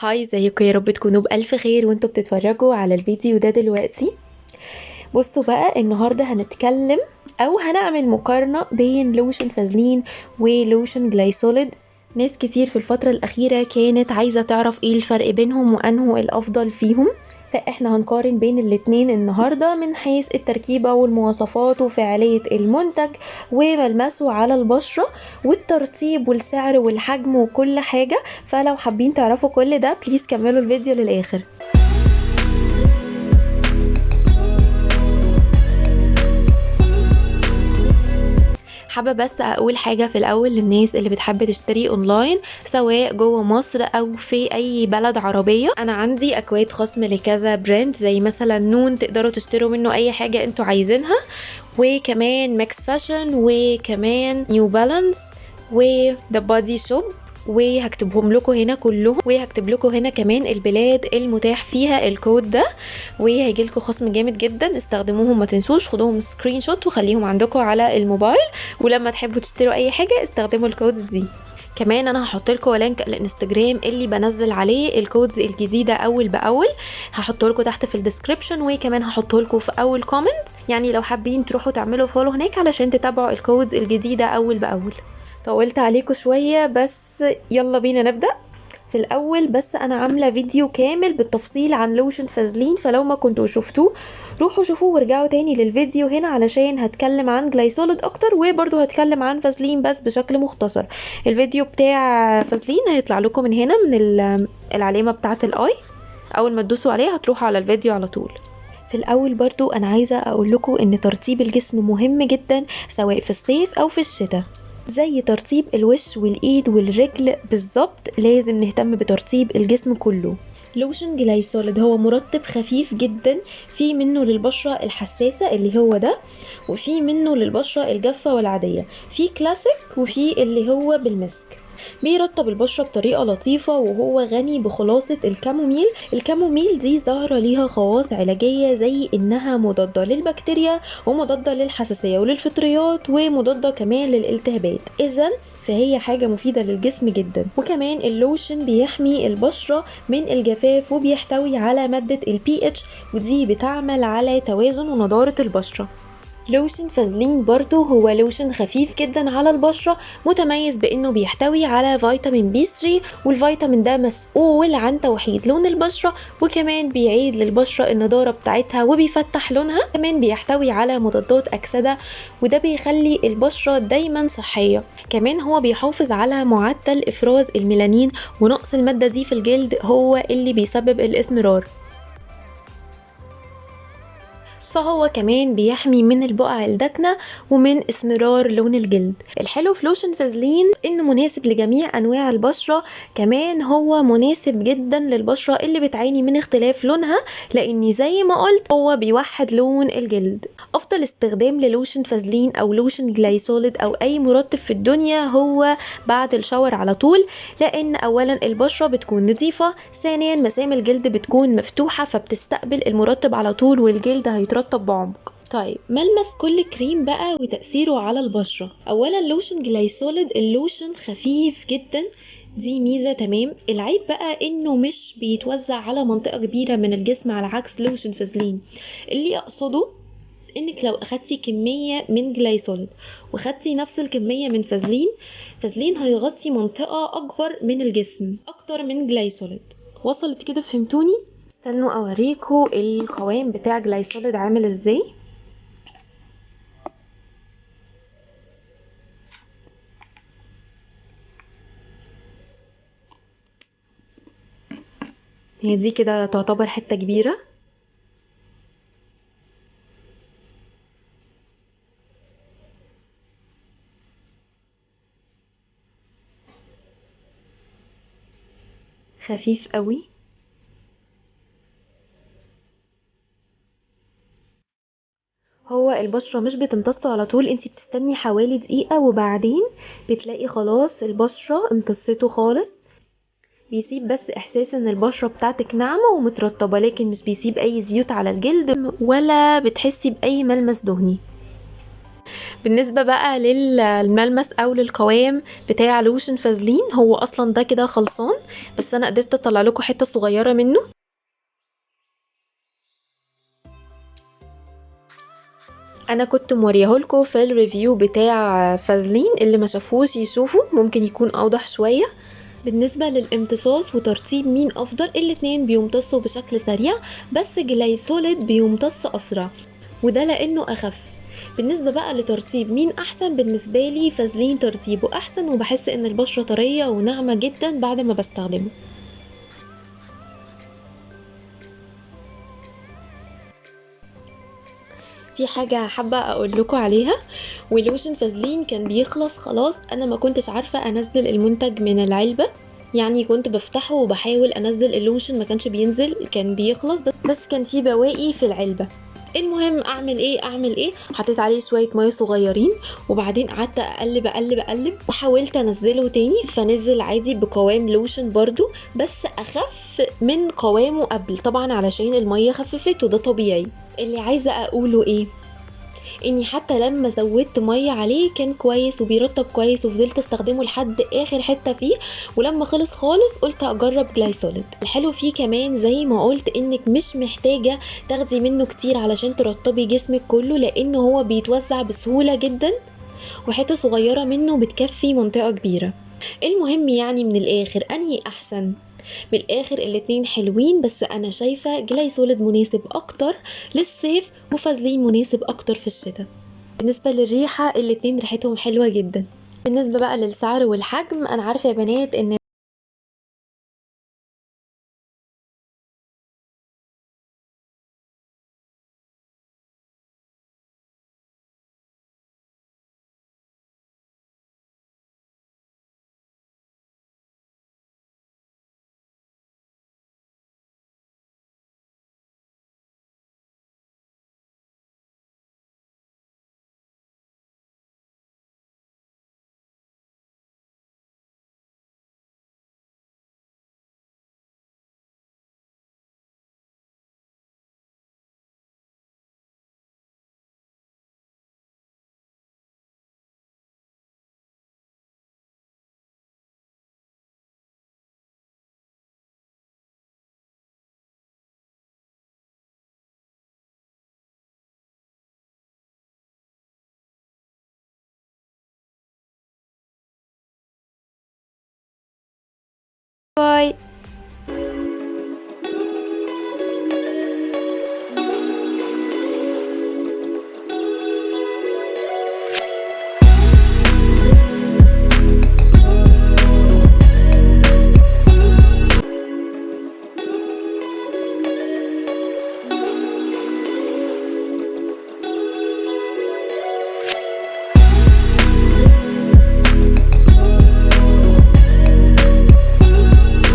هاي، ازيكم؟ يا رب تكونوا بألف خير وانتوا بتتفرجوا على الفيديو ده دلوقتي. بصوا بقى، النهاردة هنتكلم او هنعمل مقارنة بين لوشن فازلين ولوشن جلايسوليد. ناس كتير في الفترة الأخيرة كانت عايزة تعرف ايه الفرق بينهم وأنه الأفضل فيهم، فاحنا هنقارن بين الاتنين النهاردة من حيث التركيبة والمواصفات وفعالية المنتج وملمسه على البشرة والترطيب والسعر والحجم وكل حاجة. فلو حابين تعرفوا كل ده بليز كملوا الفيديو للآخر. حابة بس اقول حاجة في الاول للناس اللي بتحب تشتري اونلاين سواء جوه مصر او في اي بلد عربية. انا عندي اكواد خصم لكذا براند زي مثلا نون، تقدروا تشتروا منه اي حاجة انتوا عايزينها، وكمان ماكس فاشن، وكمان نيو بالانس، وذا بادي شوب، وهكتبهم لكم هنا كلهم، وهكتب لكم هنا كمان البلاد المتاح فيها الكود ده، وهيجي لكم خصم جامد جدا. استخدموهم، ما تنسوش خدوهم سكرين شوت وخليهم عندكم على الموبايل، ولما تحبوا تشتروا اي حاجه استخدموا الكودز دي. كمان انا هحط لكم لينك الانستجرام اللي بنزل عليه الكودز الجديده اول باول، هحطه لكم تحت في الديسكريبشن، وكمان هحطه لكم في اول كومنت، يعني لو حابين تروحوا تعملوا فولو هناك علشان تتابعوا الكودز الجديده اول باول. طولت عليكم شوية بس يلا بينا نبدأ. في الأول بس أنا عاملة فيديو كامل بالتفصيل عن لوشن فازلين، فلو ما كنتوا شفتوه روحوا شوفوه وارجعوا تاني للفيديو هنا علشان هتكلم عن جلايسوليد أكتر، وبرضو هتكلم عن فازلين بس بشكل مختصر. الفيديو بتاع فازلين هيطلع لكم من هنا من العلامة بتاعة الآي، أول ما تدوسوا عليها هتروحوا على الفيديو على طول. في الأول برضو أنا عايزة أقول لكم إن ترطيب الجسم مهم جدا سواء في الصيف أو في الشتاء. زي ترطيب الوش والايد والرجل بالظبط، لازم نهتم بترطيب الجسم كله. لوشن جلايسوليد هو مرطب خفيف جدا، في منه للبشرة الحساسة اللي هو ده، وفي منه للبشرة الجافة والعادية، في كلاسيك وفي اللي هو بالمسك. بيرطب البشرة بطريقة لطيفة، وهو غني بخلاصة الكاموميل. الكاموميل دي زهرة ليها خواص علاجية زي انها مضادة للبكتيريا ومضادة للحساسية وللفطريات ومضادة كمان للالتهابات، اذا فهي حاجة مفيدة للجسم جدا. وكمان اللوشن بيحمي البشرة من الجفاف وبيحتوي على مادة الPH، ودي بتعمل على توازن ونضارة البشرة. لوشن فازلين برضو هو لوشن خفيف جدا على البشرة، متميز بانه بيحتوي على فيتامين B3، والفيتامين ده مسؤول عن توحيد لون البشرة، وكمان بيعيد للبشرة النضارة بتاعتها وبيفتح لونها. كمان بيحتوي على مضادات أكسدة، وده بيخلي البشرة دايما صحية. كمان هو بيحافظ على معدل إفراز الميلانين، ونقص المادة دي في الجلد هو اللي بيسبب الإسمرار. فهو كمان بيحمي من البقع الداكنة ومن اسمرار لون الجلد. الحلو في لوشن فازلين انه مناسب لجميع انواع البشرة، كمان هو مناسب جدا للبشرة اللي بتعاني من اختلاف لونها، لان زي ما قلت هو بيوحد لون الجلد. افضل استخدام للوشن فازلين او لوشن جلايسوليد او اي مرطب في الدنيا هو بعد الشاور على طول، لان اولا البشرة بتكون نظيفة، ثانيا مسام الجلد بتكون مفتوحة فبتستقبل المرطب على طول والجلد هيترطب بعمق. طيب، ملمس كل كريم بقى وتأثيره على البشرة. اولا لوشن جلايسوليد اللوشن خفيف جدا، دي ميزة تمام. العيب بقى انه مش بيتوزع على منطقة كبيرة من الجسم على عكس لوشن فازلين. اللي اقصده انك لو اخدتي كمية من جلايسوليد واخدتي نفس الكمية من فازلين، فازلين هيغطي منطقة اكبر من الجسم اكتر من جلايسوليد. وصلت كده؟ فهمتوني؟ استنوا اوريكم القوام بتاع جلايسوليد عامل ازاي. هي دي كده تعتبر حتة كبيرة. خفيف قوي. هو البشرة مش بتمتصه على طول، انتي بتستني حوالي دقيقة وبعدين بتلاقي خلاص البشرة امتصته خالص. بيسيب بس احساس ان البشرة بتاعتك ناعمة ومترطبة، لكن مش بيسيب اي زيوت على الجلد ولا بتحسي باي ملمس دهني. بالنسبة بقى للملمس او للقوام بتاع لوشن فازلين، هو اصلا ده كده خلصان، بس انا قدرت اطلع لكم حتة صغيرة منه. انا كنت موريهولكوا في الريفيو بتاع فازلين، اللي ما شافوش يشوفوا ممكن يكون اوضح شوية. بالنسبة للامتصاص وترطيب مين افضل، الاتنين بيمتصوا بشكل سريع، بس جلايسوليد بيمتص اسرع، وده لانه اخف. بالنسبة بقى لترطيب مين احسن، بالنسبة لي فازلين ترطيبه احسن، وبحس ان البشرة طرية وناعمة جدا بعد ما بستخدمه. في حاجة حابة اقول لكم عليها، ولوشن فازلين كان بيخلص خلاص، انا ما كنتش عارفة انزل المنتج من العلبة، يعني كنت بفتحه وبحاول انزل اللوشن، ما كانش بينزل، كان بيخلص، بس كان في بواقي في العلبة. المهم اعمل ايه، حطيت عليه شويه ميه صغيرين، وبعدين قعدت اقلب وحاولت انزله تاني، فنزل عادي بقوام لوشن برضو، بس اخف من قوامه قبل، طبعا علشان الميه خففته، ده طبيعي. اللي عايزه اقوله ايه، اني حتى لما زودت ميه عليه كان كويس وبيرطب كويس، وفضلت استخدمه لحد اخر حته فيه، ولما خلص خالص قلت اجرب جلايسوليد. الحلو فيه كمان زي ما قلت انك مش محتاجه تاخدي منه كتير علشان ترطبي جسمك كله، لانه هو بيتوزع بسهوله جدا، وحته صغيره منه بتكفي منطقه كبيره. المهم يعني من الاخر انهي احسن، من الاخر الاتنين حلوين، بس انا شايفه جلايسوليد مناسب اكتر للصيف، وفازلين مناسب اكتر في الشتاء. بالنسبه للريحه الاتنين ريحتهم حلوه جدا. بالنسبه بقى للسعر والحجم، انا عارفه يا بنات ان باي.